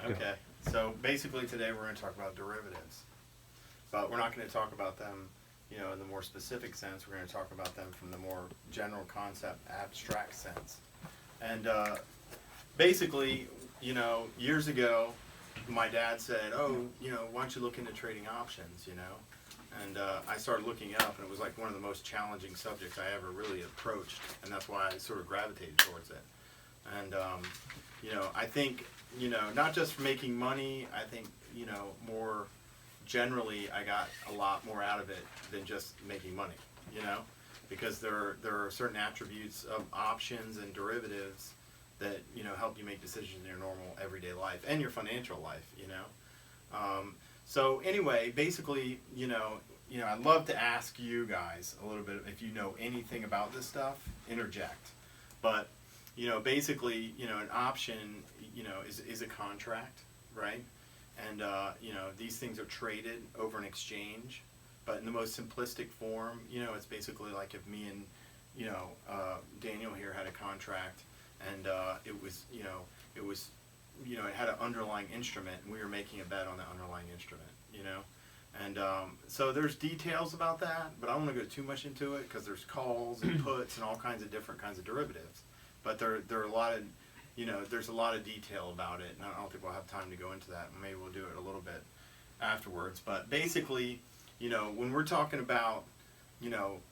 Okay, so basically today we're going to talk about derivatives, but we're not going to talk about them, in the more specific sense. We're going to talk about them from the more general concept, abstract sense. And basically, years ago, my dad said, "Oh, why don't you look into trading options?" And I started looking up, and it was like one of the most challenging subjects I ever really approached, and that's why I sort of gravitated towards it. And I think, not just for making money, I think, more generally, I got a lot more out of it than just making money, because there are certain attributes of options and derivatives that, help you make decisions in your normal everyday life and your financial life, So anyway, basically, I'd love to ask you guys a little bit, if you know anything about this stuff, interject. But, basically, an option, is a contract, right? And, these things are traded over an exchange. But in the most simplistic form, it's basically like if me and, Daniel here had a contract, and it had an underlying instrument, and we were making a bet on the underlying instrument, And so there's details about that, but I don't want to go too much into it because there's calls and puts and all kinds of different kinds of derivatives. But there are a lot of, there's a lot of detail about it, and I don't think we'll have time to go into that. Maybe we'll do it a little bit afterwards. But basically, when we're talking about,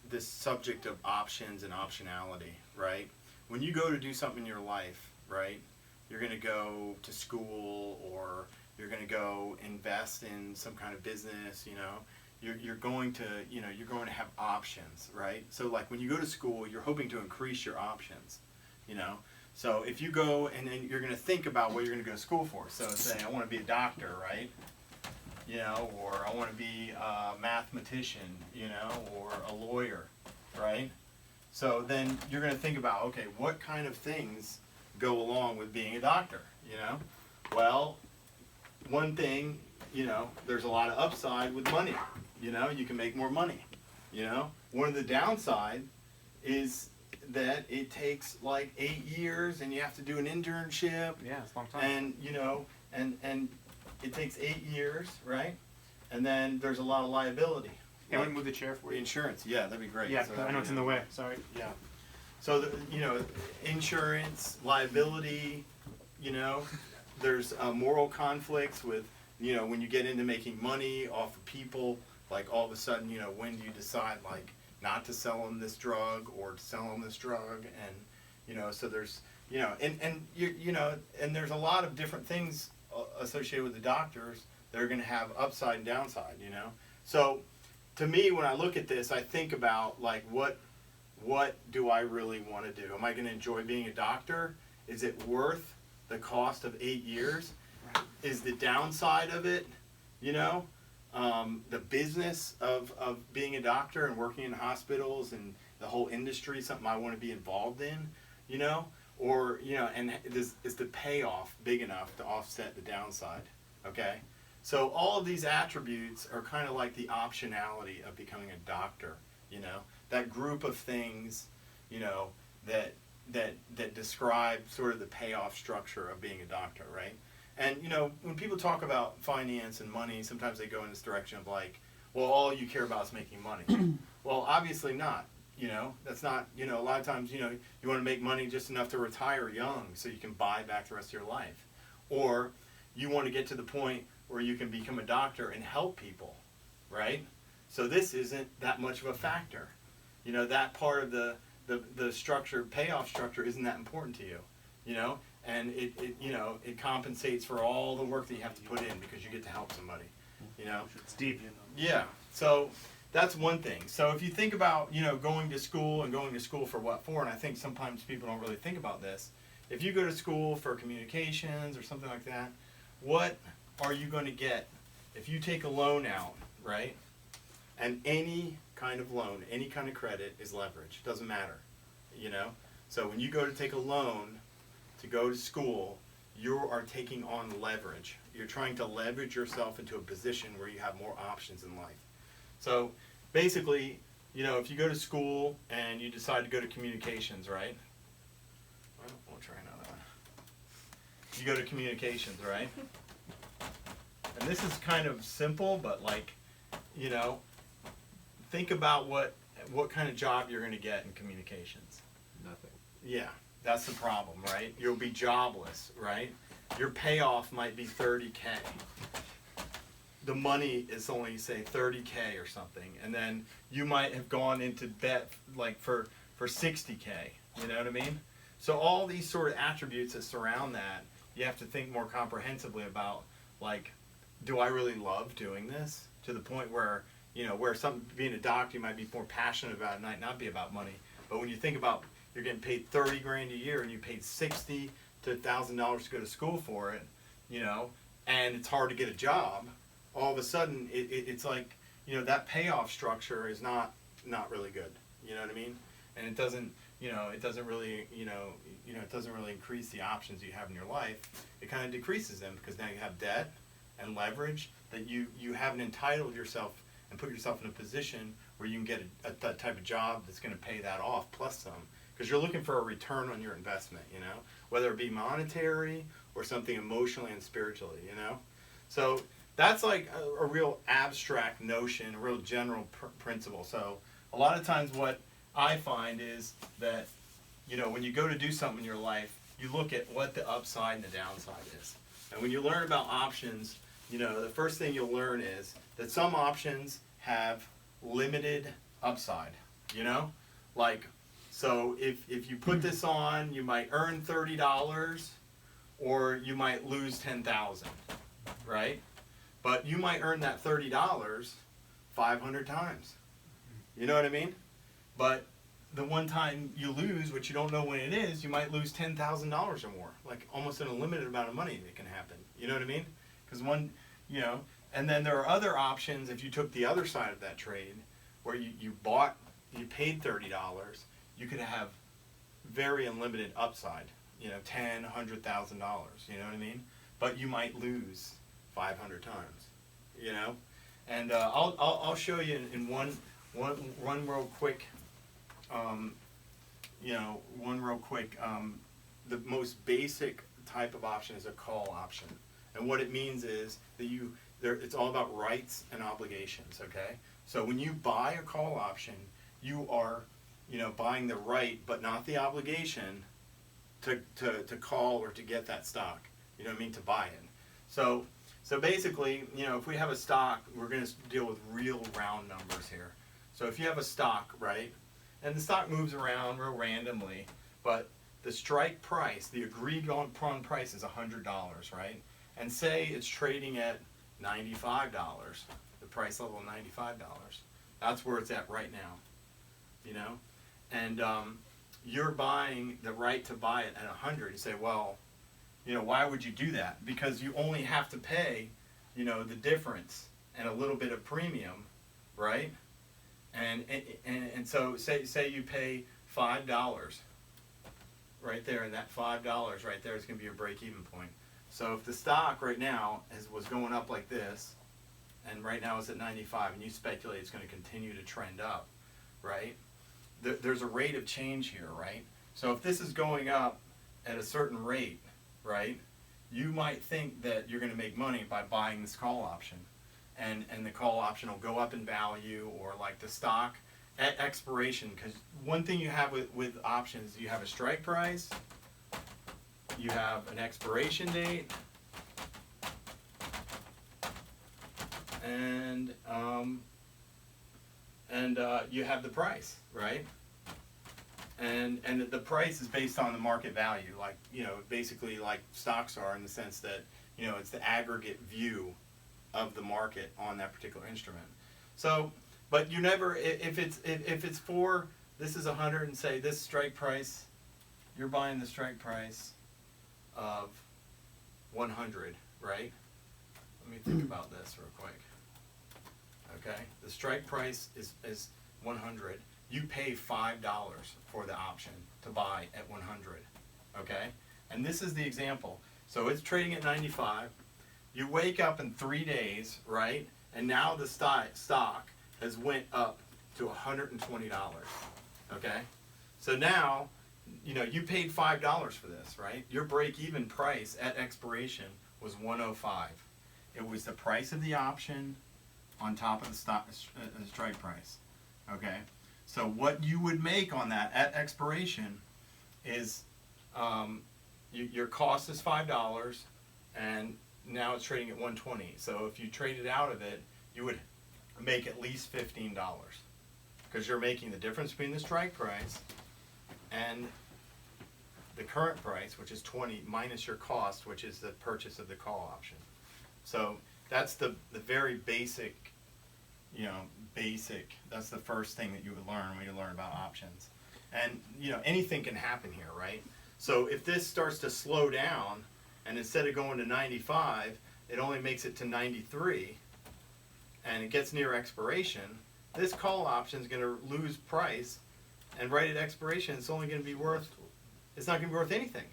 this subject of options and optionality, right? When you go to do something in your life, right, you're going to go to school, or you're going to go invest in some kind of business, you're going to, you're going to have options, right? So like when you go to school, you're hoping to increase your options, So if you go and then you're going to think about what you're going to go to school for. So say I want to be a doctor, right? Or I want to be a mathematician, or a lawyer, right? So then you're going to think about, okay, what kind of things go along with being a doctor, Well, one thing, there's a lot of upside with money, you can make more money, One of the downside is that it takes like 8 years and you have to do an internship. Yeah, it's a long time. And, and it takes 8 years, right? And then there's a lot of liability. Can we move the chair for The you? insurance, yeah, that'd be great. Yeah, So I know it's in the way. Sorry. Yeah. So, insurance, liability, there's moral conflicts with, when you get into making money off of people, like all of a sudden, when do you decide, like, not to sell them this drug or to sell them this drug? And, so there's, and there's a lot of different things associated with the doctors that are going to have upside and downside, So, to me, when I look at this, I think about, like, what do I really want to do? Am I going to enjoy being a doctor? Is it worth the cost of 8 years? Is the downside of it, the business of being a doctor and working in hospitals and the whole industry something I want to be involved in, Or, and is the payoff big enough to offset the downside, okay? So all of these attributes are kind of like the optionality of becoming a doctor, that group of things, that describe sort of the payoff structure of being a doctor, right? And, when people talk about finance and money, sometimes they go in this direction of like, well, all you care about is making money. Well, obviously not, that's not, a lot of times, you want to make money just enough to retire young so you can buy back the rest of your life. Or you want to get to the point where you can become a doctor and help people, right? So this isn't that much of a factor. That part of the structure, payoff structure, isn't that important to you, and it compensates for all the work that you have to put in because you get to help somebody, It's deep. Yeah, so that's one thing. So if you think about, going to school and going to school for what for, and I think sometimes people don't really think about this. If you go to school for communications or something like that, what are you going to get if you take a loan out, right? And any kind of loan, any kind of credit is leverage. Doesn't matter, So when you go to take a loan to go to school, you are taking on leverage. You're trying to leverage yourself into a position where you have more options in life. So basically, if you go to school and you decide to go to communications, right? Well, we'll try another one. you go to communications, right? And this is kind of simple, but like, you know, think about what kind of job you're going to get in communications. Nothing. Yeah, that's the problem, right? You'll be jobless, right? Your payoff might be 30K. The money is only, say, 30K or something, and then you might have gone into debt like for 60K. You know what I mean? So all these sort of attributes that surround that, you have to think more comprehensively about, like, do I really love doing this? To the point where, you know, where being a doctor, you might be more passionate about, it might not be about money. But when you think about you're getting paid 30 grand a year and you paid $60 to $1,000 to go to school for it, you know, and it's hard to get a job, all of a sudden it's like, you know, that payoff structure is not really good. You know what I mean? And it doesn't, you know, it doesn't really, it doesn't really increase the options you have in your life. It kind of decreases them because now you have debt and leverage that you haven't entitled yourself and put yourself in a position where you can get a type of job that's going to pay that off plus some. Because you're looking for a return on your investment, you know, whether it be monetary or something emotionally and spiritually, you know. So that's like a real abstract notion, a real general principle. So a lot of times what I find is that, you know, when you go to do something in your life, you look at what the upside and the downside is. And when you learn about options, you know, the first thing you'll learn is that some options have limited upside, you know? Like, so if you put this on, you might earn $30 or you might lose 10,000, right? But you might earn that $30 500 times. You know what I mean? But the one time you lose, which you don't know when it is, you might lose $10,000 or more. Like almost an unlimited amount of money that can happen. You know what I mean? Because one, you know, and then there are other options if you took the other side of that trade where you paid $30, you could have very unlimited upside, you know, $10,000, $100,000, you know what I mean? But you might lose 500 times, you know? And I'll show you in one real quick, the most basic type of option is a call option. And what it means is that it's all about rights and obligations, okay? So when you buy a call option, you are, you know, buying the right but not the obligation to call or to get that stock. You know what I mean? To buy it. So basically, you know, if we have a stock, we're going to deal with real round numbers here. So if you have a stock, right, and the stock moves around real randomly, but the strike price, the agreed upon price is $100, right? And say it's trading at $95, the price level of $95. That's where it's at right now, you know? And you're buying the right to buy it at 100. You say, well, you know, why would you do that? Because you only have to pay, you know, the difference and a little bit of premium, right? And so say you pay $5 right there, and that $5 right there is going to be your break-even point. So if the stock right now was going up like this, and right now it's at 95, and you speculate it's going to continue to trend up, right? There's a rate of change here, right? So if this is going up at a certain rate, right, you might think that you're going to make money by buying this call option. And the call option will go up in value, or like the stock at expiration. Because one thing you have with options, you have a strike price, you have an expiration date, and you have the price, right? And the price is based on the market value, like, you know, basically like stocks are, in the sense that, you know, it's the aggregate view of the market on that particular instrument. So, but you never, if it's for, this is 100, and say this strike price, you're buying the strike price of 100, right? Let me think about this real quick. Okay, the strike price is 100. You pay $5 for the option to buy at 100. Okay, and this is the example. So it's trading at 95. You wake up in 3 days, right? And now the stock has went up to $120. Okay, so now you paid $5 for this, right? Your break-even price at expiration was 105. It was the price of the option on top of the strike price. Okay, so what you would make on that at expiration is your cost is $5, and now it's trading at 120. So if you traded out of it, you would make at least $15 because you're making the difference between the strike price and the current price, which is 20 minus your cost, which is the purchase of the call option. So that's the very basic, that's the first thing that you would learn when you learn about options. And anything can happen here, right? So if this starts to slow down and instead of going to 95, it only makes it to 93 and it gets near expiration, this call option is going to lose price, and right at expiration it's only going to be worth, it's not going to be worth anything.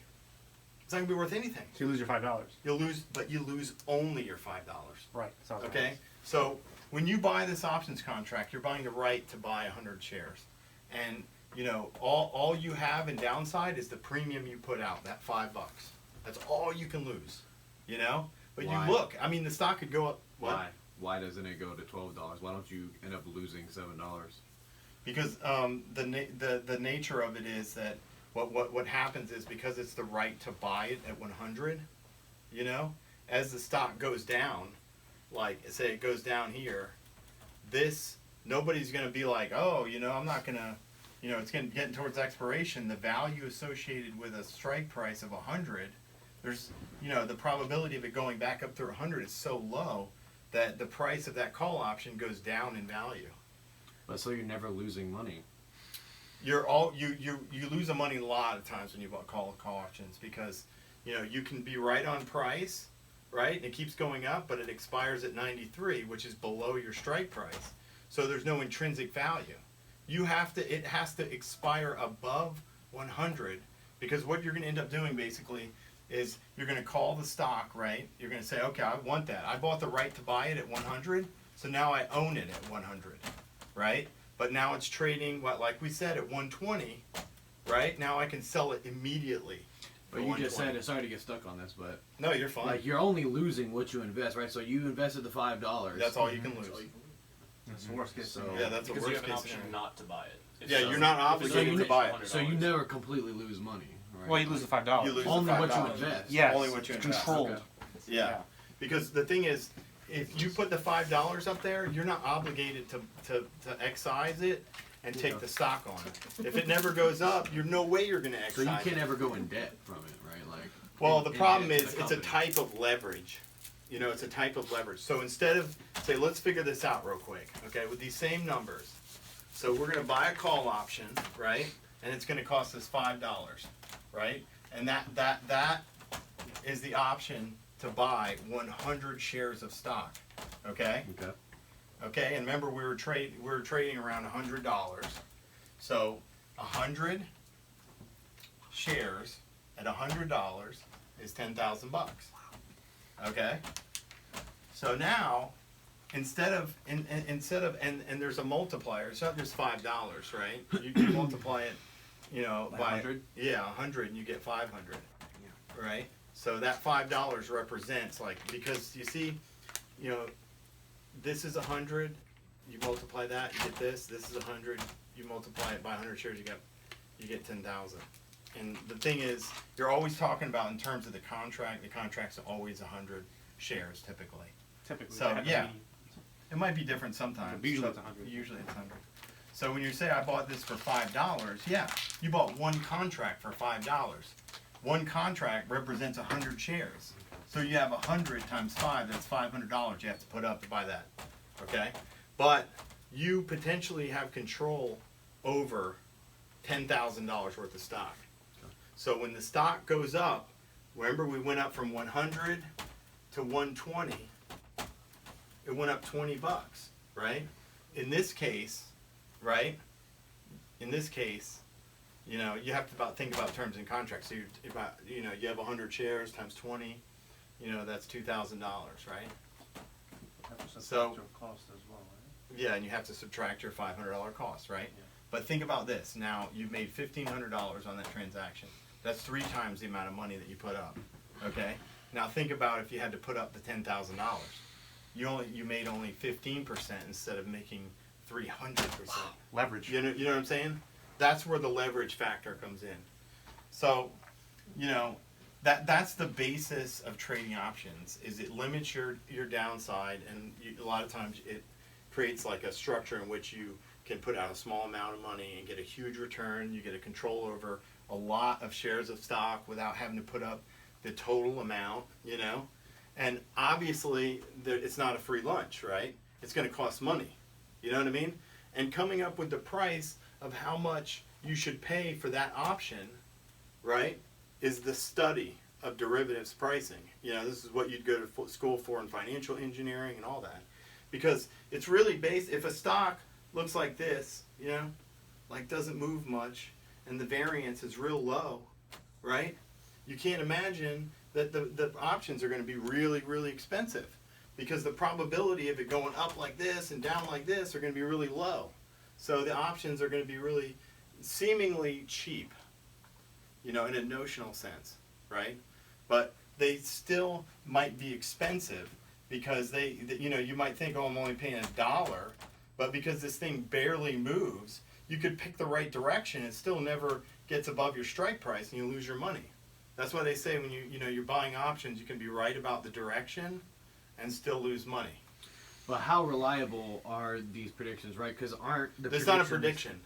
It's not going to be worth anything. So you lose your $5. You'll lose, but you lose only your $5. Right. Okay? So when you buy this options contract, you're buying the right to buy 100 shares. And all you have in downside is the premium you put out, that $5. That's all you can lose. But Why? you look, I mean, the stock could go up. What? Why doesn't it go to $12? Why don't you end up losing $7? Because the nature of it is that what happens is because it's the right to buy it at 100, as the stock goes down, like say it goes down here, nobody's going to be like, oh, I'm not going to, it's getting towards expiration. The value associated with a strike price of 100, there's, the probability of it going back up through 100 is so low that the price of that call option goes down in value. But so you're never losing money. You lose the money a lot of times when you call options because you can be right on price, right? And it keeps going up, but it expires at 93, which is below your strike price. So there's no intrinsic value. It has to expire above 100 because what you're going to end up doing basically is you're going to call the stock, right? You're going to say, okay, I want that. I bought the right to buy it at 100, so now I own it at 100, right? But now it's trading, like we said, at 120, right? Now I can sell it immediately. But you just said, sorry to get stuck on this, but no, you're fine. Like you're only losing what you invest, right? So you invested the $5. That's all you can lose. That's the worst case. Yeah, that's the Because worst you have an case option scenario. not to buy it. If Yeah, it you're not doesn't- if it obligated doesn't to buy it. reach So you $100. never completely lose money, right? Well, you lose the $5. You lose only the what you $5. invest. Yes. Only what you it's invest. controlled. Okay. Yeah, because the thing is, if you put the $5 up there, you're not obligated to excise it and take the stock on it. If it never goes up, you're no way you're going to So excise you can't it. ever go in debt from it, right? Like. Well, in- the in problem debt to is the it's a company. type of leverage. It's a type of leverage. So instead of, say, let's figure this out real quick, okay, with these same numbers. So we're going to buy a call option, right? And it's going to cost us $5, right? And that is the option to buy 100 shares of stock, okay? Okay. Okay, and remember we were trading around $100. So 100 shares at $100 is $10,000. Okay? So now instead of and there's a multiplier, it's not just $5, right? You multiply it, by 100? Yeah, 100 and you get 500. Right? So that $5 represents because you see, this is 100, you multiply that, you get this is 100, you multiply it by 100 shares, you get 10,000. And the thing is, you're always talking about in terms of the contract's always 100 shares typically. Typically. So, they have to yeah. be- It might be different sometimes. But usually so it's 100. Usually it's 100. So when you say I bought this for $5, yeah, you bought one contract for $5. One contract represents 100 shares. So you have 100 times 5, that's $500 you have to put up to buy that. Okay? But you potentially have control over $10,000 worth of stock. So when the stock goes up, remember we went up from 100 to 120. It went up $20, right? In this case, right? In this case, you have to think about terms and contracts. So you have 100 shares times 20, that's $2,000, right? That's a So- substantial cost as well, right? Yeah, and you have to subtract your $500 cost, right? Yeah. But think about this. Now, you made $1,500 on that transaction. That's 3 times the amount of money that you put up. Okay? Now, think about if you had to put up the $10,000. You made only 15% instead of making 300%. Leverage. You know what I'm saying? That's where the leverage factor comes in. So, that's the basis of trading options. Is it limits your downside, and a lot of times it creates like a structure in which you can put out a small amount of money and get a huge return. You get a control over a lot of shares of stock without having to put up the total amount, And obviously, it's not a free lunch, right? It's going to cost money. You know what I mean? And coming up with the price of how much you should pay for that option, right, is the study of derivatives pricing. This is what you'd go to school for in financial engineering and all that. Because it's really based, if a stock looks like this, like doesn't move much, and the variance is real low, right? You can't imagine that the options are going to be really, really expensive, because the probability of it going up like this and down like this are going to be really low. So the options are going to be really seemingly cheap, in a notional sense, right? But they still might be expensive, because you might think, oh, I'm only paying $1, but because this thing barely moves, you could pick the right direction. It still never gets above your strike price, and you lose your money. That's why they say when you're buying options, you can be right about the direction and still lose money. But how reliable are these predictions, right? Because aren't the There's not a prediction.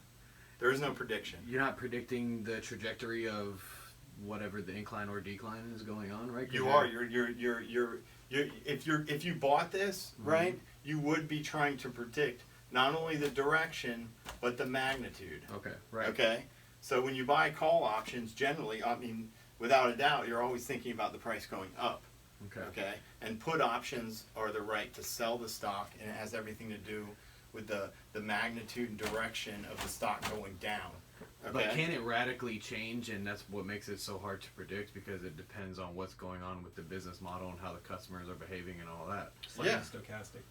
There is no prediction. You're not predicting the trajectory of whatever the incline or decline is going on, right? You are. If you bought this, right, you would be trying to predict not only the direction but the magnitude. Okay. Right. Okay. So when you buy call options, generally, without a doubt, you're always thinking about the price going up. Okay. Okay. And put options are the right to sell the stock, and it has everything to do with the magnitude and direction of the stock going down. Okay? But can it radically change, and that's what makes it so hard to predict, because it depends on what's going on with the business model and how the customers are behaving and all that. Slightly stochastic.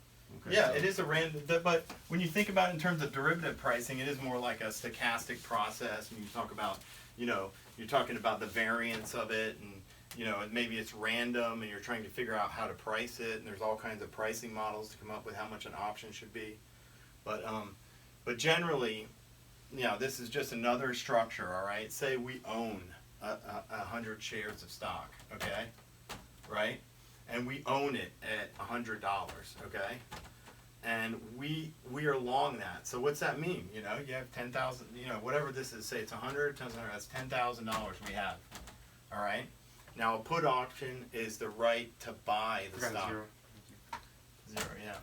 Okay, Yeah, so it is a random. But when you think about it in terms of derivative pricing, it is more like a stochastic process. And you talk about, you're talking about the variance of it, and maybe it's random, and you're trying to figure out how to price it. And there's all kinds of pricing models to come up with how much an option should be. But generally, this is just another structure. All right, say we own 100 shares of stock. Okay, right. And we own it at $100, okay? And we are long that. So what's that mean? You have 10,000, whatever this is, say it's 100 times 100, that's $10,000 we have, all right? Now a put option is the right to buy the stock. Zero, yeah.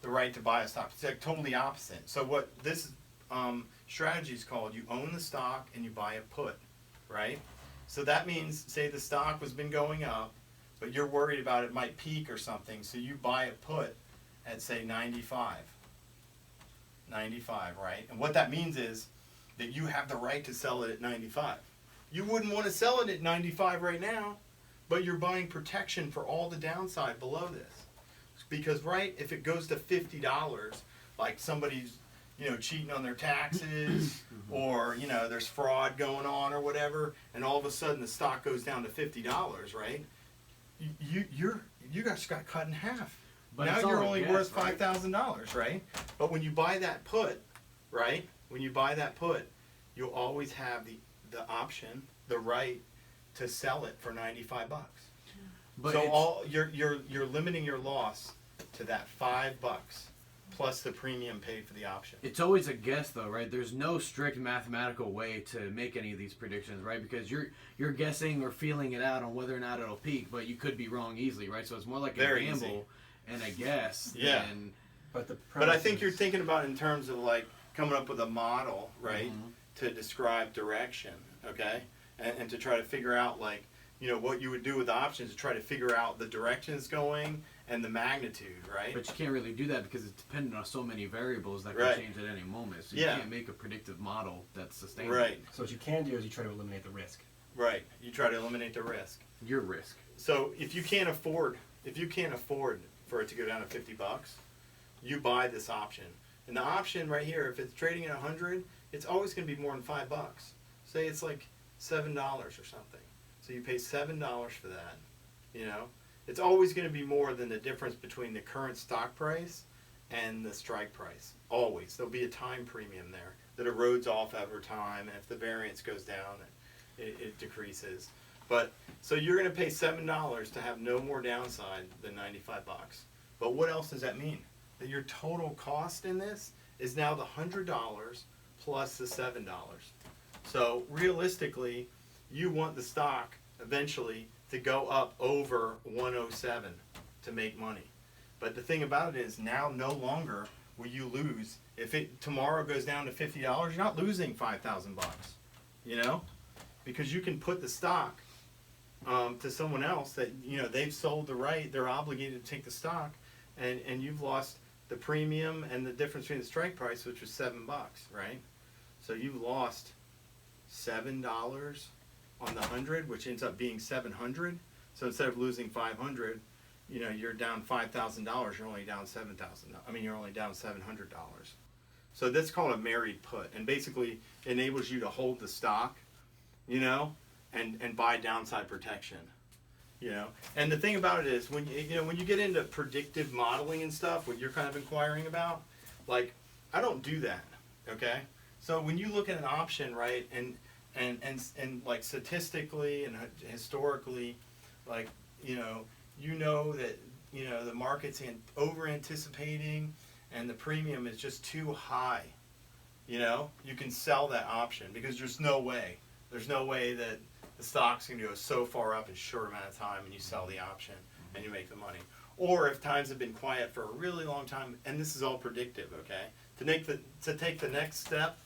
The right to buy a stock. It's like totally opposite. So what this strategy is called, you own the stock and you buy a put, right? So that means, say the stock has been going up, but you're worried about it might peak or something, so you buy a put at, say, 95. 95, right? And what that means is that you have the right to sell it at 95. You wouldn't want to sell it at 95 right now, but you're buying protection for all the downside below this. Because, right, if it goes to $50, like somebody's, cheating on their taxes, or, there's fraud going on or whatever, and all of a sudden the stock goes down to $50, right? You guys got cut in half. But now it's you're all only guess, worth right? $5,000, right? But when you buy that put, right? When you buy that put, you'll always have the option, the right to sell it for $95. But So you're limiting your loss to that $5 plus the premium paid for the option. it's always a guess, though, right? There's no strict mathematical way to make any of these predictions, right? Because you're guessing or feeling it out on whether or not it'll peak, but you could be wrong easily, right? So it's more like Very a gamble easy. and a guess. Yeah. than- But I think you're thinking about it in terms of like coming up with a model, right, to describe direction, okay, and to try to figure out like what you would do with options to try to figure out the direction it's going and the magnitude, right? But you can't really do that because it's dependent on so many variables that can Right. change at any moment. So you Yeah. can't make a predictive model that's sustainable. Right, So what you can do is you try to eliminate the risk. right. You try to eliminate the risk. Your risk. So if you can't afford for it to go down to $50, you buy this option. And the option right here, if it's trading at 100, it's always going to be more than $5. Say it's like $7 or something. So you pay $7 for that. You know, it's always going to be more than the difference between the current stock price and the strike price. Always. There'll be a time premium there that erodes off over time, and if the variance goes down, it decreases. But so you're going to pay $7 to have no more downside than $95. But what else does that mean? That your total cost in this is now the $100 plus the $7. So realistically, you want the stock eventually to go up over 107 to make money. But the thing about it is now no longer will you lose. If it tomorrow goes down to $50, you're not losing $5,000, you know, because you can put the stock to someone else that, you know, they've sold the right, they're obligated to take the stock, and you've lost the premium and the difference between the strike price, which was $7, right? So you've lost $7 on the 100, which ends up being 700. So instead of losing 500, you know, you're down $5,000. You're only down $7,000. I mean, you're only down $700. So that's called a married put, and basically enables you to hold the stock, you know, and buy downside protection, you know. And the thing about it is, when you get into predictive modeling and stuff, what you're kind of inquiring about, like, I don't do that, okay? So when you look at an option, right, and like statistically and historically, like, you know that, you know, the market's over anticipating and the premium is just too high, you know, you can sell that option because there's no way that the stock's going to go so far up in a short amount of time, and you sell the option and you make the money. Or if times have been quiet for a really long time, and this is all predictive, okay? To take the next step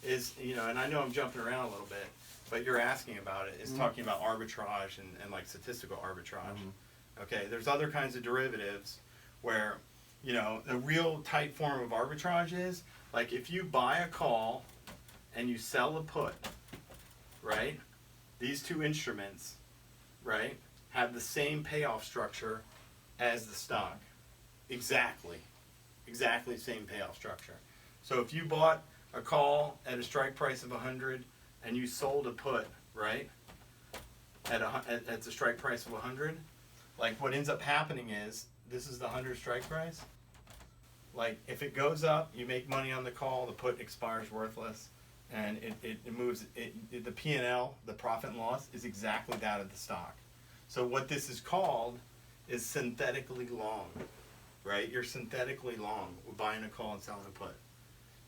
is, you know, and I know I'm jumping around a little bit, but you're asking about it, is talking about arbitrage and like statistical arbitrage. Okay, there's other kinds of derivatives where, you know, the real tight form of arbitrage is, like, if you buy a call and you sell a put, right? These two instruments, right, have the same payoff structure as the stock. Exactly the same payoff structure. So if you bought a call at a strike price of 100 and you sold a put, right, at the strike price of 100, like, what ends up happening is, this is the 100 strike price. Like, if it goes up, you make money on the call, the put expires worthless, and it moves, the P&L, the profit and loss, is exactly that of the stock. So what this is called is synthetically long, right? You're synthetically long with buying a call and selling a put.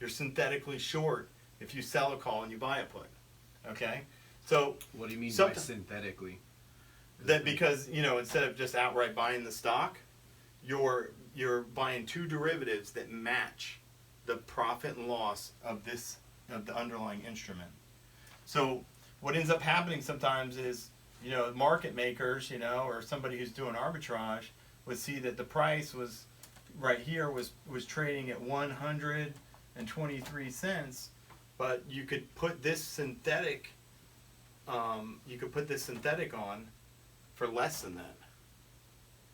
You're synthetically short if you sell a call and you buy a put, okay? So what do you mean by synthetically? That because, you know, instead of just outright buying the stock, you're buying two derivatives that match the profit and loss of the underlying instrument. So what ends up happening sometimes is, you know, market makers, you know, or somebody who's doing arbitrage would see that the price was right here was trading at 123 cents, but you could put this synthetic on for less than that,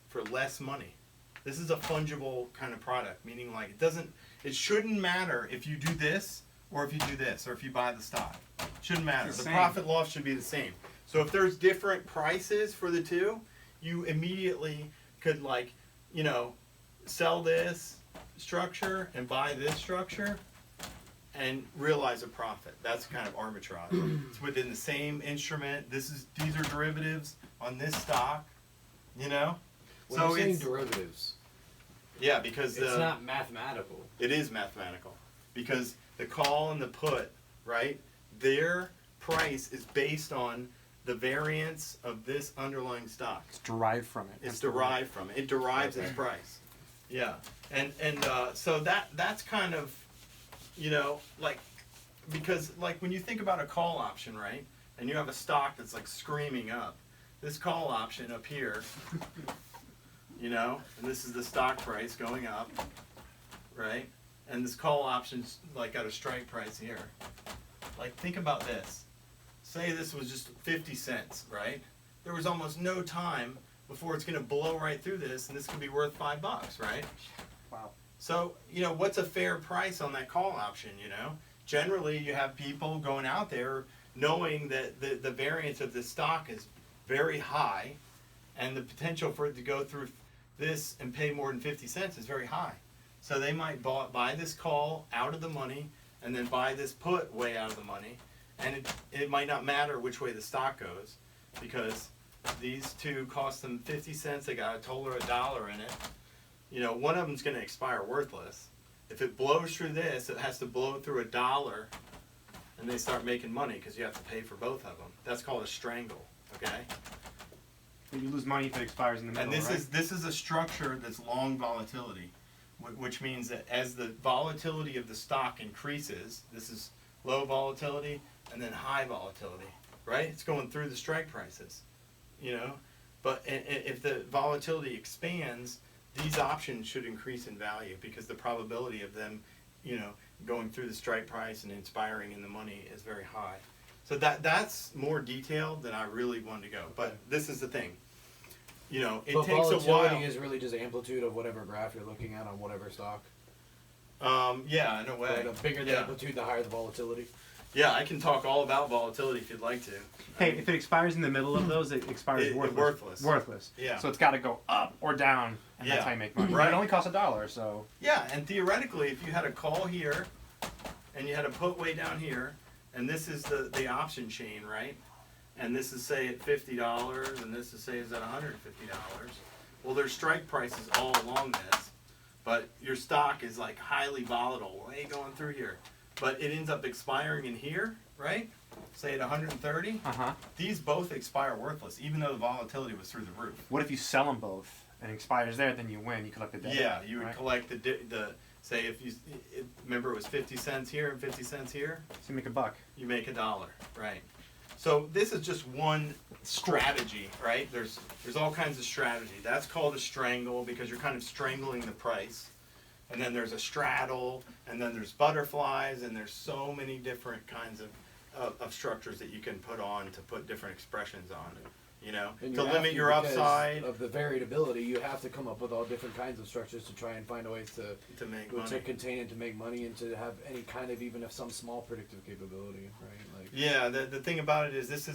for less money. This is a fungible kind of product, meaning, like, it shouldn't matter if you do this or if you do this or if you buy the stock. It shouldn't matter. The profit loss should be the same. So if there's different prices for the two, you immediately could, like, you know, sell this structure and buy this structure and realize a profit. That's kind of arbitrage. It's within the same instrument. These are derivatives on this stock, you know? When you're saying derivatives, yeah, because it's not mathematical. It is mathematical, because the call and the put, right, their price is based on the variance of this underlying stock. It's derived from it. It's derived from it. It derives its price. Yeah, and so that's kind of, you know, like, because, like, when you think about a call option, right, and you have a stock that's, like, screaming up, this call option up here, you know, and this is the stock price going up, right, and this call option's, like, at a strike price here. Like, think about this. Say this was just 50 cents, right? There was almost no time before it's going to blow right through this, and this could be worth $5, right? Wow. So, you know, what's a fair price on that call option, you know? generally you have people going out there knowing that the variance of this stock is very high, and the potential for it to go through this and pay more than 50 cents is very high. So they might buy this call out of the money and then buy this put way out of the money, and it might not matter which way the stock goes, because these two cost them 50 cents. They got a total of $1 in it. You know, one of them's going to expire worthless. If it blows through this, it has to blow through $1, and they start making money because you have to pay for both of them. That's called a strangle. Okay. You lose money if it expires in the middle. And this right? this is a structure that's long volatility, which means that as the volatility of the stock increases, this is low volatility and then high volatility, right? It's going through the strike prices, you know. But if the volatility expands, these options should increase in value because the probability of them, you know, going through the strike price and expiring in the money is very high. So that's more detailed than I really wanted to go. But this is the thing. You know, it but takes a volatility while. is really just amplitude of whatever graph you're looking at on whatever stock. Yeah, in a way. Right, the bigger the amplitude, the higher the volatility. Yeah, I can talk all about volatility if you'd like to. Hey, if it expires in the middle of those, it expires worthless. Worthless. Yeah. So it's got to go up or down, and that's Yeah. how you make money. Right. It only costs $1, so. Yeah, and theoretically, if you had a call here, and you had a put way down here, and this is the option chain, right? And this is say at $50, and this is say is at $150. Well, there's strike prices all along this, but your stock is like highly volatile, way going through here. But it ends up expiring in here, right? Say at 130. These both expire worthless, even though the volatility was through the roof. What if you sell them both and it expires there? Then you win. You collect the debit. Yeah, you would right? collect the say if you remember it was 50 cents here and 50 cents here. So you make $1. You make $1, right? So this is just one strategy, right? There's all kinds of strategy. That's called a strangle because you're kind of strangling the price. And then there's a straddle, and then there's butterflies, and there's so many different kinds of structures that you can put on to put different expressions on, you know, And to you limit have your because upside. of the variability. You have to come up with all different kinds of structures to try and find ways To make to money. contain and to make money and to have any kind of even if some small predictive capability, right? Like Yeah, the thing about it is this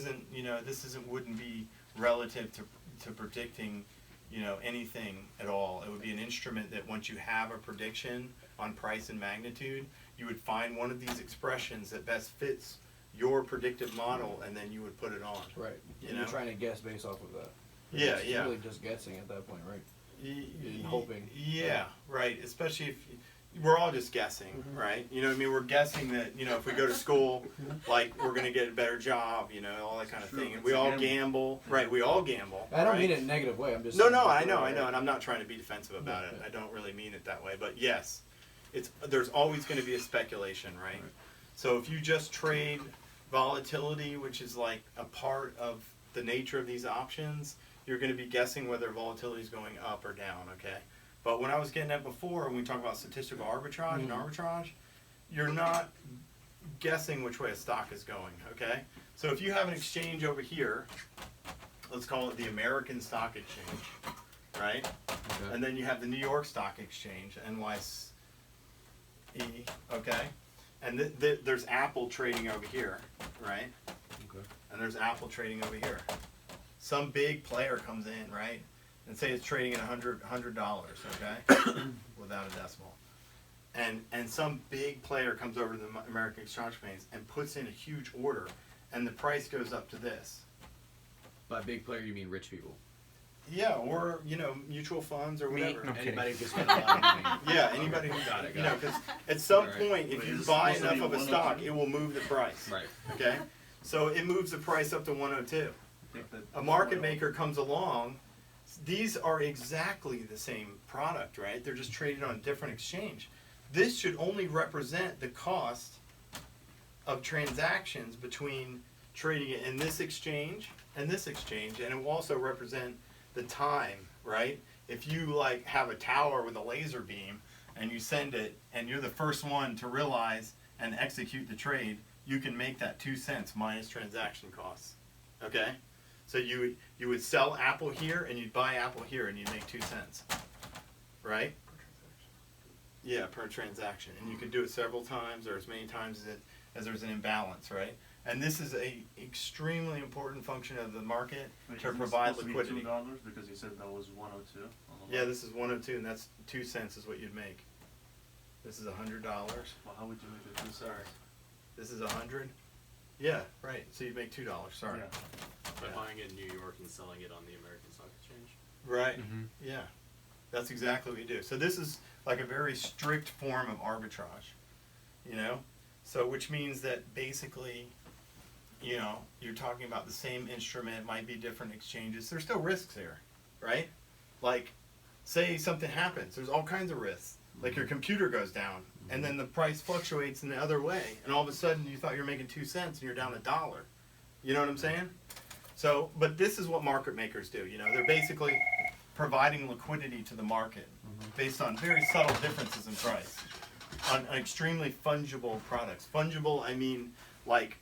wouldn't be relative to predicting, you know, anything at all. It would be an instrument that once you have a prediction on price and magnitude, you would find one of these expressions that best fits your predictive model, and then you would put it on. right. You And know? you're trying to guess based off of that. Yeah, It's yeah. really just guessing at that point, right? And hoping. Yeah, right. Especially if we're all just guessing, right? You know what I mean? We're guessing that, you know, if we go to school, like, we're going to get a better job, you know, all that kind of thing. And we all gamble. Right, we all gamble. I don't right? mean it in a negative way. I'm just No, saying no, that I know, right. and I'm not trying to be defensive about it. I don't really mean it that way. But yes, there's always going to be a speculation, right? So if you just trade volatility, which is like a part of the nature of these options, you're going to be guessing whether volatility is going up or down, okay? But when I was getting at before, when we talk about statistical arbitrage and arbitrage, you're not guessing which way a stock is going, okay? So if you have an exchange over here, let's call it the American Stock Exchange, right? Okay. And then you have the New York Stock Exchange, NYSE, okay? And there's Apple trading over here, right? Okay. And there's Apple trading over here. Some big player comes in, right? And say it's trading at $100, okay? Without a decimal. And some big player comes over to the American Exchange and puts in a huge order, and the price goes up to this. By big player, you mean rich people. Yeah, or, you know, mutual funds or whatever. No kidding. Anybody can spend a lot of money. Yeah, anybody who Got it, you got know, it. because at some Right. point, if Wait, you is this buy supposed to enough be of a 102? stock, it will move the price. Right. Okay? So it moves the price up to 102. A market maker comes along. These are exactly the same product, right? They're just traded on a different exchange. This should only represent the cost of transactions between trading it in this exchange and this exchange, and it will also represent the time, right? If you like have a tower with a laser beam and you send it and you're the first one to realize and execute the trade, you can make that 2 cents minus transaction costs. Okay? So you would sell Apple here and you'd buy Apple here and you'd make 2 cents. Right? Yeah, per transaction, and you could do it several times or as many times as there's an imbalance, right? And this is a extremely important function of the market to provide liquidity. $2 because you said that was 102. Yeah, this is 102, and that's 2 cents is what you'd make. This is $100. Well, how would you make it 2 cents? Sorry. This is 100. Yeah, right. So you'd make $2. Sorry. Yeah. By buying it in New York and selling it on the American Stock Exchange. Right. Yeah. That's exactly what we do. So this is like a very strict form of arbitrage, you know? So which means that basically, you know, you're talking about the same instrument, might be different exchanges. There's still risks here, right? Like, say something happens. There's all kinds of risks. Like your computer goes down, and then the price fluctuates in the other way, and all of a sudden you thought you were making 2 cents, and you're down $1. You know what I'm saying? So, but this is what market makers do. You know, they're basically providing liquidity to the market based on very subtle differences in price on extremely fungible products. Fungible, I mean, like,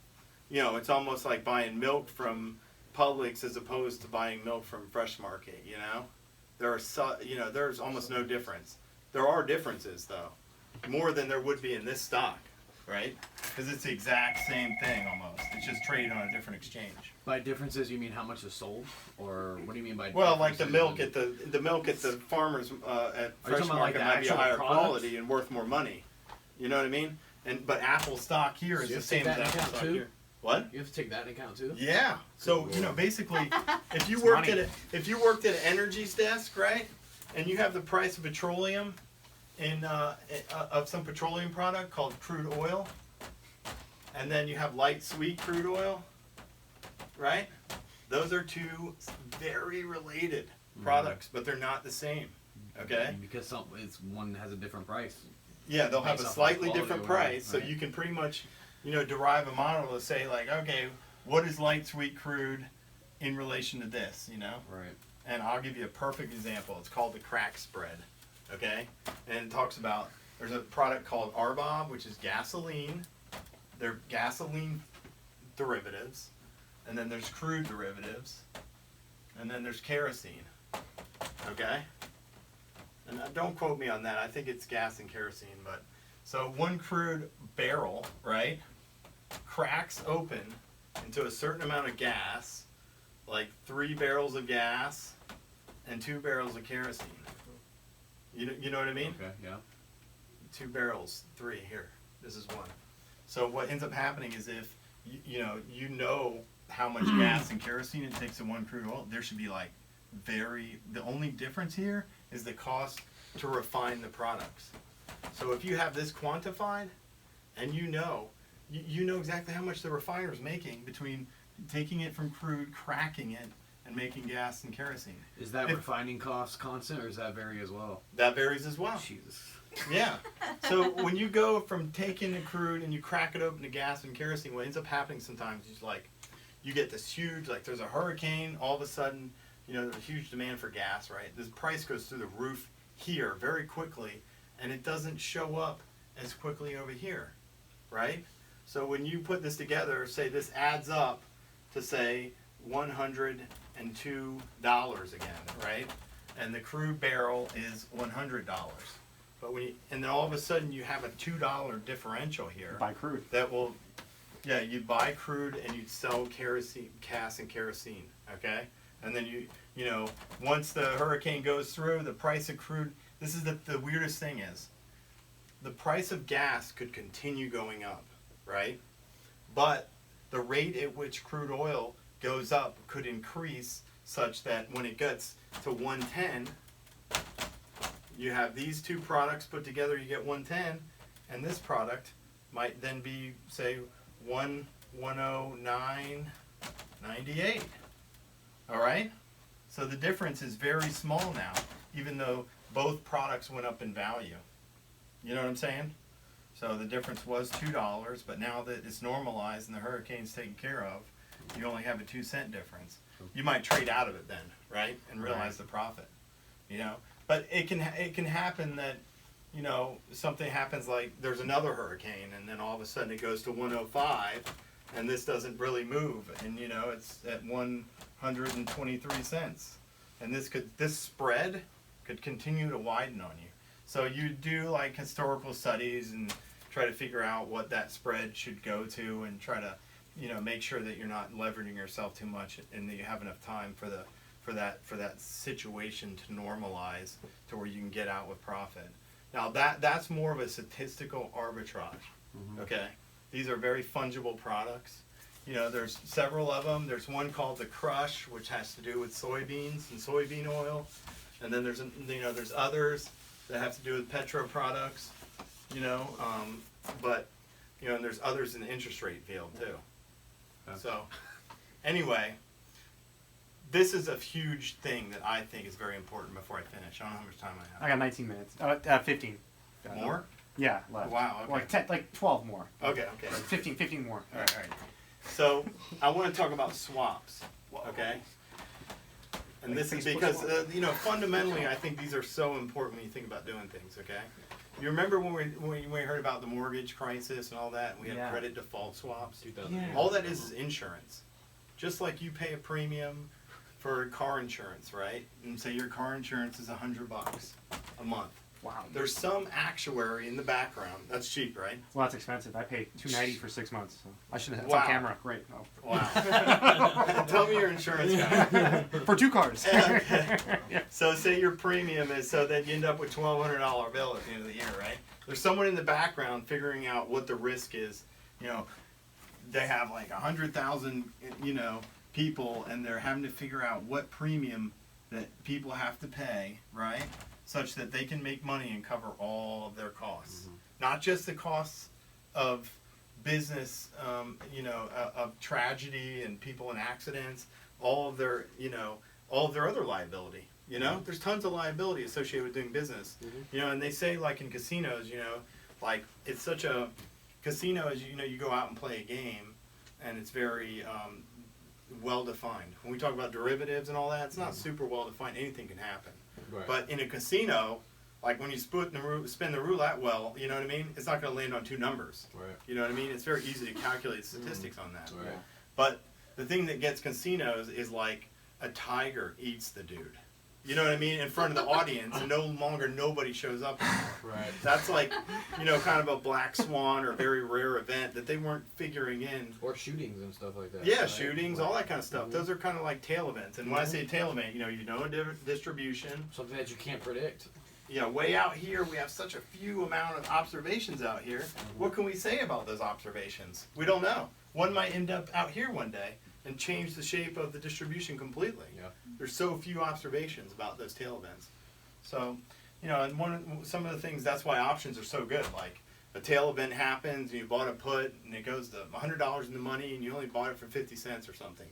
you know, it's almost like buying milk from Publix as opposed to buying milk from Fresh Market. You know, there's almost no difference. There are differences though, more than there would be in this stock, right? Because it's the exact same thing almost. It's just traded on a different exchange. By differences, you mean how much is sold, or what do you mean by? Well, like the differences? milk at the farmers at Are you Fresh talking about, like, Market the might be a actual higher product? quality and worth more money. You know what I mean? But Apple stock here is So you the have to take same as that into Apple account, stock too? here. What? You have to take that into account too. Yeah. So you know, basically, if you It's worked money. if you worked at an energy's desk, right, and you have the price of petroleum in of some petroleum product called crude oil, and then you have light sweet crude oil, right? Those are two very related products, but they're not the same. Okay. Because one has a different price. Yeah, they'll have a Based off slightly quality different or whatever, price, so right? you can pretty much, you know, derive a model to say like, okay, what is light sweet crude in relation to this, you know? Right. And I'll give you a perfect example. It's called the crack spread, okay? And it talks about, there's a product called RBOB, which is gasoline. They're gasoline derivatives, and then there's crude derivatives, and then there's kerosene, okay? And don't quote me on that. I think it's gas and kerosene, but so one crude barrel, right, cracks open into a certain amount of gas, like 3 barrels of gas and 2 barrels of kerosene. You know what I mean? Okay. Yeah. 2 barrels, 3 here. This is 1. So what ends up happening is if you know how much gas and kerosene it takes in one crude oil, there should be like the only difference here is the cost to refine the products. So if you have this quantified, and you know exactly how much the refiner is making between taking it from crude, cracking it, and making gas and kerosene. Is that If- refining cost constant, or does that vary as well? That varies as well. Jesus. Yeah. So when you go from taking the crude and you crack it open to gas and kerosene, what ends up happening sometimes is like you get this huge, like there's a hurricane, all of a sudden, you know, there's a huge demand for gas, right? The price goes through the roof here very quickly, and it doesn't show up as quickly over here, right? So when you put this together, say this adds up to say $102 again, right? And the crude barrel is $100. But and then all of a sudden you have a $2 differential here. Buy crude. That will, yeah, you buy crude and you sell kerosene, gas and kerosene, okay? And then you know, once the hurricane goes through, the price of crude, this is the weirdest thing is, the price of gas could continue going up, right? But the rate at which crude oil goes up could increase such that when it gets to 110, you have these two products put together, you get 110, and this product might then be, say, 109.98. All right? So the difference is very small now, even though both products went up in value. You know what I'm saying? So the difference was $2, but now that it's normalized and the hurricane's taken care of, you only have a 2 cent difference. You might trade out of it then, right? And realize the profit. You know? But it can happen that, you know, something happens like there's another hurricane and then all of a sudden it goes to 105 and this doesn't really move and you know it's at 123 cents. And this spread could continue to widen on you. So you do like historical studies and try to figure out what that spread should go to, and try to, make sure that you're not leveraging yourself too much, and that you have enough time for that situation to normalize to where you can get out with profit. Now that's more of a statistical arbitrage. Okay, these are very fungible products. There's several of them. There's one called the Crush, which has to do with soybeans and soybean oil, and then there's others that have to do with petro products. But and there's others in the interest rate field too. Okay. So anyway, this is a huge thing that I think is very important. Before I finish, I don't know how much time I I have. got 19 minutes. 15. More? Yeah, left. Wow. Okay. Like 10, like 12 more. Okay. Like 15 more. All right. So I want to talk about swaps. Okay. And Like this is Facebook because swap. fundamentally, I think these are so important when you think about doing things. Okay. You remember when we heard about the mortgage crisis and all that, and we had Yeah. credit default swaps? 2008. All that is insurance. Just like you pay a premium for car insurance, right? And say your car insurance is $100 a month. Wow. There's some actuary in the background. That's cheap, right? Well, that's expensive. I paid $290 for 6 months. So I should have. It's Wow. on camera. Great. Oh. Wow. Tell me your insurance guy. For 2 cars. Okay. So say your premium is so that you end up with $1,200 bill at the end of the year, right? There's someone in the background figuring out what the risk is. They have like 100,000, people, and they're having to figure out what premium that people have to pay, right? Such that they can make money and cover all of their costs. Not just the costs of business, of tragedy and people in accidents, all of their other liability. There's tons of liability associated with doing business. And they say like in casinos, like it's such a casino is you go out and play a game, and it's very well defined. When we talk about derivatives and all that, it's not super well defined. Anything can happen. Right. But in a casino, like when you spin the roulette well, you know what I mean? It's not going to land on 2 numbers. Right. You know what I mean? It's very easy to calculate statistics on that. Right. But the thing that gets casinos is like a tiger eats the dude. You know what I mean? In front of the audience, and no longer nobody shows up anymore. Right. That's like, kind of a black swan or very rare event that they weren't figuring in. Or shootings and stuff like that. Yeah, right? shootings, all that kind of stuff. Those are kind of like tail events. And when I say tail event, a distribution. Something that you can't predict. Way out here, we have such a few amount of observations out here. What can we say about those observations? We don't know. One might end up out here one day and change the shape of the distribution completely. Yeah. There's so few observations about those tail events. So, and some of the things, that's why options are so good. Like a tail event happens, and you bought a put, and it goes to $100 in the money, and you only bought it for 50 cents or something.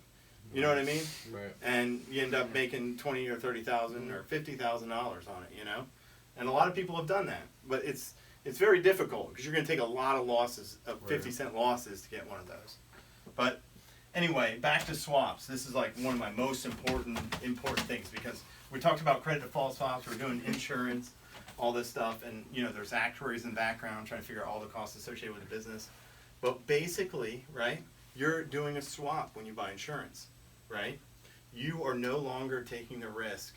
You know what I mean? Right. And you end up making 20 or 30,000 or $50,000 on it. And a lot of people have done that, but it's very difficult because you're going to take a lot of losses, 50-cent losses, to get one of those. But anyway, back to swaps. This is like one of my most important things, because we talked about credit default swaps. We're doing insurance, all this stuff, and there's actuaries in the background trying to figure out all the costs associated with the business. But basically, right, you're doing a swap when you buy insurance, right? You are no longer taking the risk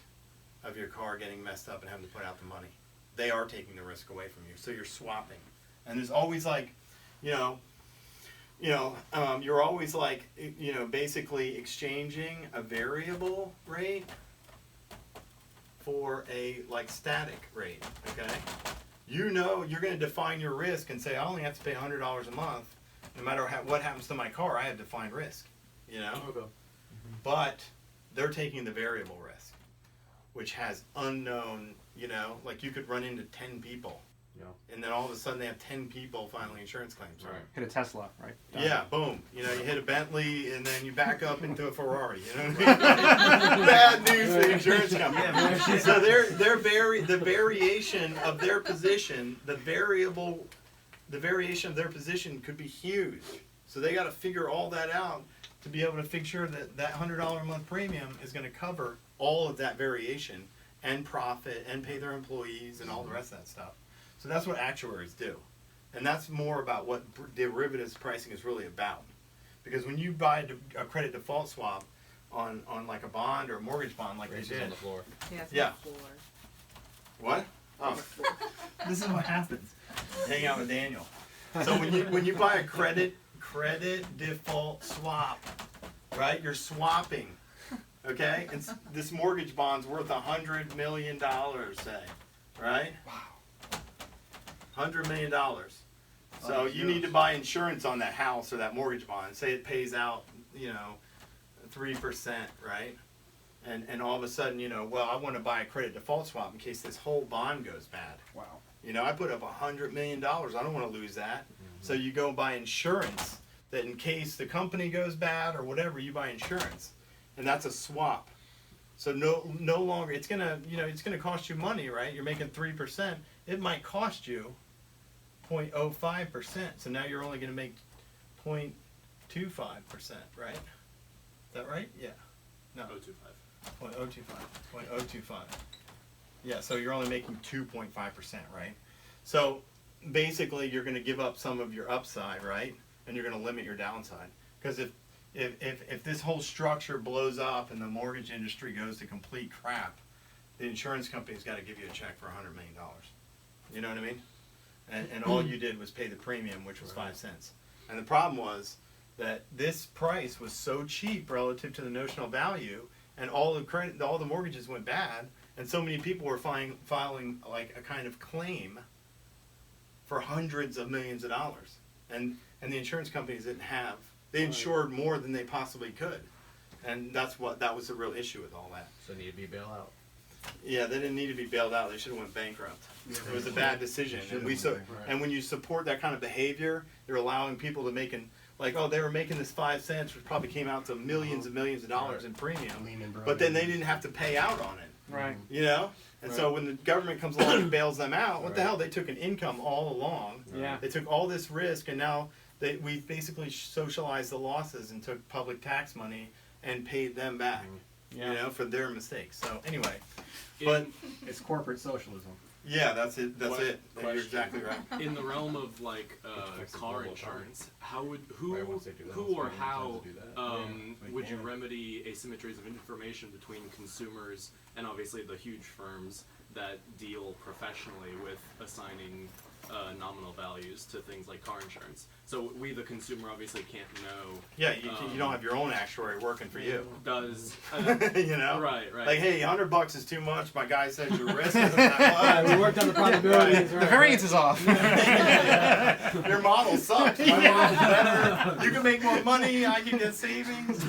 of your car getting messed up and having to put out the money. They are taking the risk away from you, so you're swapping. And there's always like, you're always like, basically exchanging a variable rate for a like static rate. Okay, you're going to define your risk and say, I only have to pay $100 a month, no matter what happens to my car. I have defined risk. Okay. But they're taking the variable risk, which has unknown, like you could run into 10 people. Yeah. And then all of a sudden they have 10 people filing insurance claims. Right. Hit a Tesla, right? Done. Yeah, boom. You hit a Bentley and then you back up into a Ferrari. You know what I mean? Bad news for the insurance company. So the variation of their position, the variation of their position could be huge. So they got to figure all that out to be able to figure that $100 a month premium is going to cover all of that variation and profit and pay their employees and all the rest of that stuff. So that's what actuaries do. And that's more about what derivatives pricing is really about. Because when you buy a credit default swap on like a bond or a mortgage bond like Races they on did. the floor. Yeah. It's Yeah. on the floor. What? On the Oh. floor. This is what happens. Hang out with Daniel. So when you buy a credit default swap, right? You're swapping, okay? And this mortgage bond's worth $100 million, say, right? Wow. $100 million. So you need to buy insurance on that house or that mortgage bond. Say it pays out, 3%, right? And all of a sudden, well, I want to buy a credit default swap in case this whole bond goes bad. Wow. I put up $100 million. I don't want to lose that. So you go buy insurance that in case the company goes bad or whatever, you buy insurance. And that's a swap. So no longer, it's gonna cost you money, right? You're making 3%. It might cost you 0.05%. So now you're only gonna make 0.25%, right? Is that right? Yeah. No. 025. 0.025. Yeah, so you're only making 2.5%, right? So basically you're going to give up some of your upside, right? And you're going to limit your downside. Because if this whole structure blows up and the mortgage industry goes to complete crap, the insurance company's got to give you a check for $100 million. You know what I mean? And all you did was pay the premium, which was 5 cents. And the problem was that this price was so cheap relative to the notional value, and all the mortgages went bad, and so many people were filing like a kind of claim for hundreds of millions of dollars, and the insurance companies didn't have. They insured more than they possibly could, and that was the real issue with all that. So need to be bailed out. Yeah, they didn't need to be bailed out. They should have went bankrupt. It was a bad decision, and when you support that kind of behavior, you're allowing people to make they were making this 5 cents, which probably came out to millions and millions of dollars in premium, but then they didn't have to pay out on it. Right. And so when the government comes along and bails them out, what the hell? They took an income all along. Yeah. They took all this risk, and now we basically socialized the losses and took public tax money and paid them back, for their mistakes. So anyway, but It's corporate socialism. yeah, that's it. That's it. You're Question. exactly right. In the realm of car insurance, who or how would you remedy asymmetries of information between consumers and obviously the huge firms that deal professionally with assigning nominal values to things like car insurance? So we, the consumer, obviously can't know. Yeah, you don't have your own actuary working for you. Does Right. Right. Like, hey, $100 is too much. My guy says your risk isn't that much. We worked on the probabilities. The variance is off. Your model sucks. My model's better. You can make more money. I can get savings.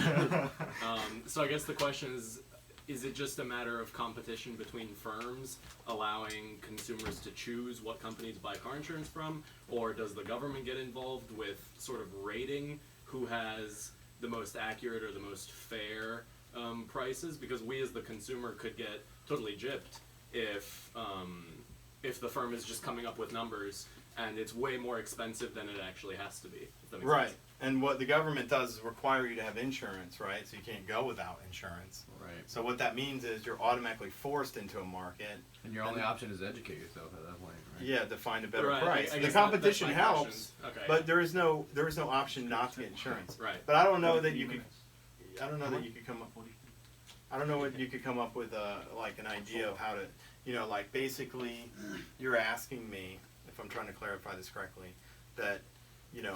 So I guess the question is it just a matter of competition between firms allowing consumers to choose what companies to buy car insurance from, or does the government get involved with sort of rating who has the most accurate or the most fair prices? Because we as the consumer could get totally gypped if the firm is just coming up with numbers and it's way more expensive than it actually has to be. If that makes Right. sense. And what the government does is require you to have insurance, right? So you can't go without insurance. Right. So what that means is you're automatically forced into a market. And your only option is to educate yourself at that point, right? Yeah, to find a better Right, price. I The guess competition that's my helps, question. Okay. but there is no option not to get insurance. Right. But I don't know that you could. I don't know that you could come up. I don't know what you could come up with like an idea of how to, basically, you're asking me, if I'm trying to clarify this correctly, that,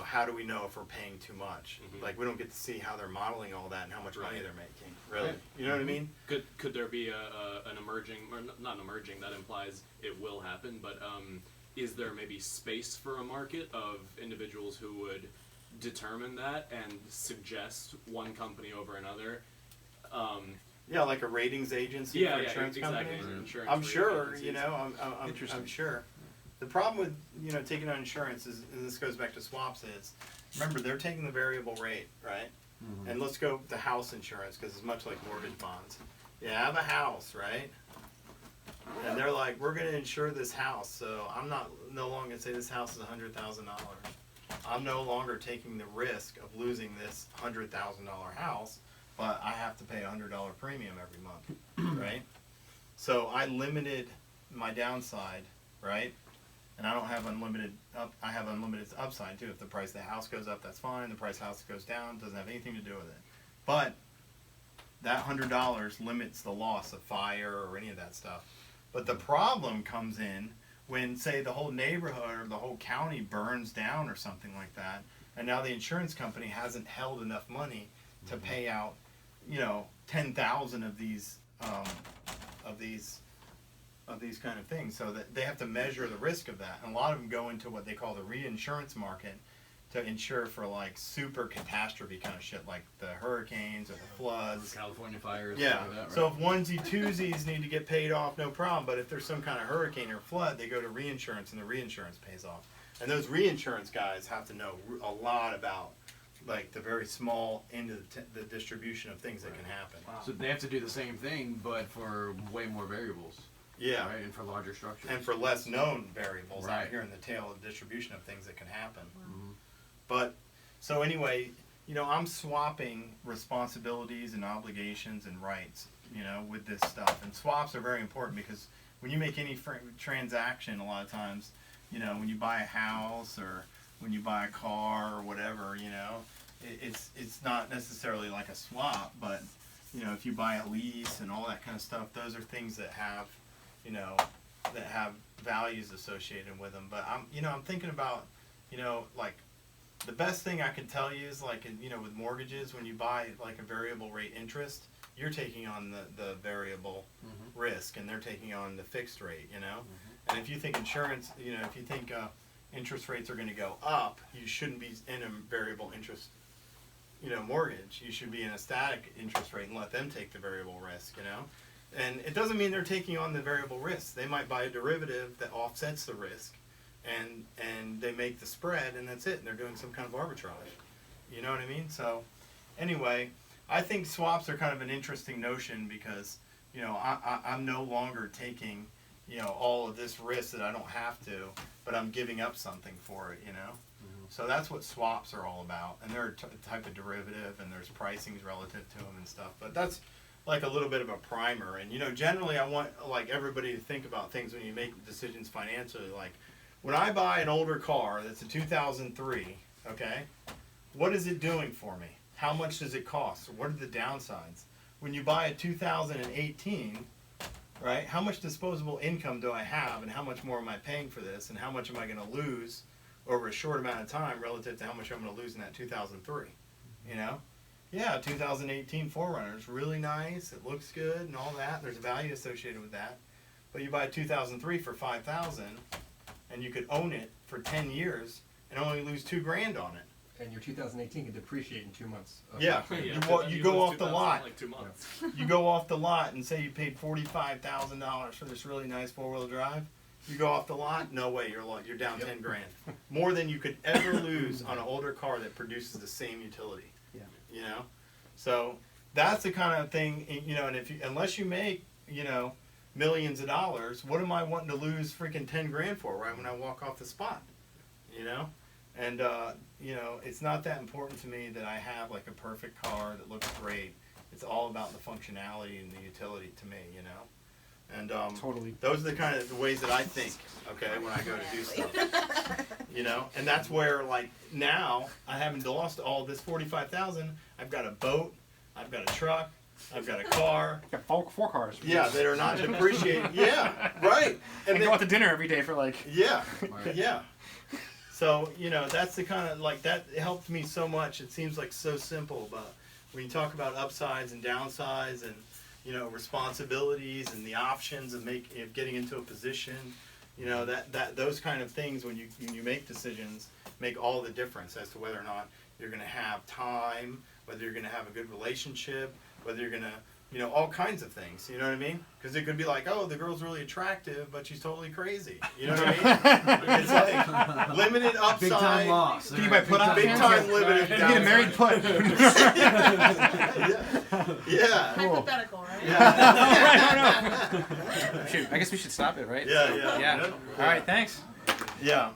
how do we know if we're paying too much? Mhm. Like, we don't get to see how they're modeling all that and how much money Right. they're making. Really, Right. you know what I mean? Could there be an emerging, or not an emerging, that implies it will happen, but is there maybe space for a market of individuals who would determine that and suggest one company over another? Yeah, like a ratings agency Yeah, for yeah, insurance exactly. companies. Insurance I'm rating sure, agencies. I'm sure. The problem with, taking on insurance is, and this goes back to swaps, is, remember, they're taking the variable rate, right? Mm-hmm. And let's go to house insurance, because it's much like mortgage bonds. You have a house, right? And they're like, we're going to insure this house, so I'm no longer going to say this house is $100,000. I'm no longer taking the risk of losing this $100,000 house, but I have to pay a $100 premium every month, right? So I limited my downside, right? And I don't have unlimited I have unlimited upside too. If the price of the house goes up, that's fine. The price of the house goes down, doesn't have anything to do with it. But that $100 limits the loss of fire or any of that stuff. But the problem comes in when say the whole neighborhood or the whole county burns down or something like that, and now the insurance company hasn't held enough money to pay out, 10,000 of these kind of things, so that they have to measure the risk of that. And a lot of them go into what they call the reinsurance market to insure for like super catastrophe kind of shit, like the hurricanes or the floods. California fires. Yeah. Like that, right? So if onesie twosies need to get paid off, no problem. But if there's some kind of hurricane or flood, they go to reinsurance, and the reinsurance pays off. And those reinsurance guys have to know a lot about like the very small end of the distribution of things that can happen. So they have to do the same thing, but for way more variables. Yeah. Right, and for larger structures. And for less known variables out Right. here in the tail of distribution of things that can happen. Mhm. But so anyway, I'm swapping responsibilities and obligations and rights, with this stuff. And swaps are very important because when you make any transaction, a lot of times, when you buy a house or when you buy a car or whatever, it's not necessarily like a swap, but if you buy a lease and all that kind of stuff, those are things that have, that have values associated with them. But I'm thinking about, like the best thing I can tell you is like, with mortgages, when you buy like a variable rate interest, you're taking on the variable risk, and they're taking on the fixed rate, And if you think insurance, if you think interest rates are going to go up, you shouldn't be in a variable interest, mortgage. You should be in a static interest rate and let them take the variable risk, And it doesn't mean they're taking on the variable risk. They might buy a derivative that offsets the risk, and they make the spread, and that's it. And they're doing some kind of arbitrage. You know what I mean? So, anyway, I think swaps are kind of an interesting notion because, I'm no longer taking, all of this risk that I don't have to, but I'm giving up something for it, So that's what swaps are all about. And they're a type of derivative, and there's pricings relative to them and stuff. But that's like a little bit of a primer. And, generally I want like everybody to think about things when you make decisions financially. Like when I buy an older car that's a 2003, okay, what is it doing for me? How much does it cost? What are the downsides? When you buy a 2018, right, how much disposable income do I have, and how much more am I paying for this, and how much am I going to lose over a short amount of time relative to how much I'm going to lose in that 2003, Yeah, 2018 4Runner is really nice, it looks good and all that, there's value associated with that. But you buy a 2003 for $5,000, and you could own it for 10 years and only lose $2,000 on it. And your 2018 can depreciate in 2 months. Yeah, you go off the lot. Like 2 months. You go off the lot and say you paid $45,000 for this really nice 4-wheel drive. You go off the lot, no way, you're down $10,000. More than you could ever lose on an older car that produces the same utility. Yeah. So that's the kind of thing, and unless you make, millions of dollars, what am I wanting to lose freaking $10,000 for right when I walk off the spot? And it's not that important to me that I have like a perfect car that looks great. It's all about the functionality and the utility to me, And Totally. those are the kind of the ways that I think, okay, when I go to do stuff. And that's where like now I haven't lost all this 45,000. I've got a boat, I've got a truck, I've got a car. Got four cars. Yeah, that are not depreciating. Yeah, right. And then- go out to dinner every day for like. Yeah, Right. yeah. So, that's the kind of, like, that helped me so much. It seems like so simple, but when you talk about upsides and downsides and, responsibilities and the options of getting into a position, that those kind of things when you make decisions make all the difference as to whether or not you're going to have time, whether you're going to have a good relationship, whether you're going to, all kinds of things, you know what I mean? Because it could be like, oh, the girl's really attractive, but she's totally crazy. You know what I mean? It's like limited upside. Big time loss. Can you buy put options? Big time limited You get a married put. Yeah. Hypothetical, right? Yeah. Shoot, I guess we should stop it, right? Yeah. Yeah. All right, thanks. Yeah.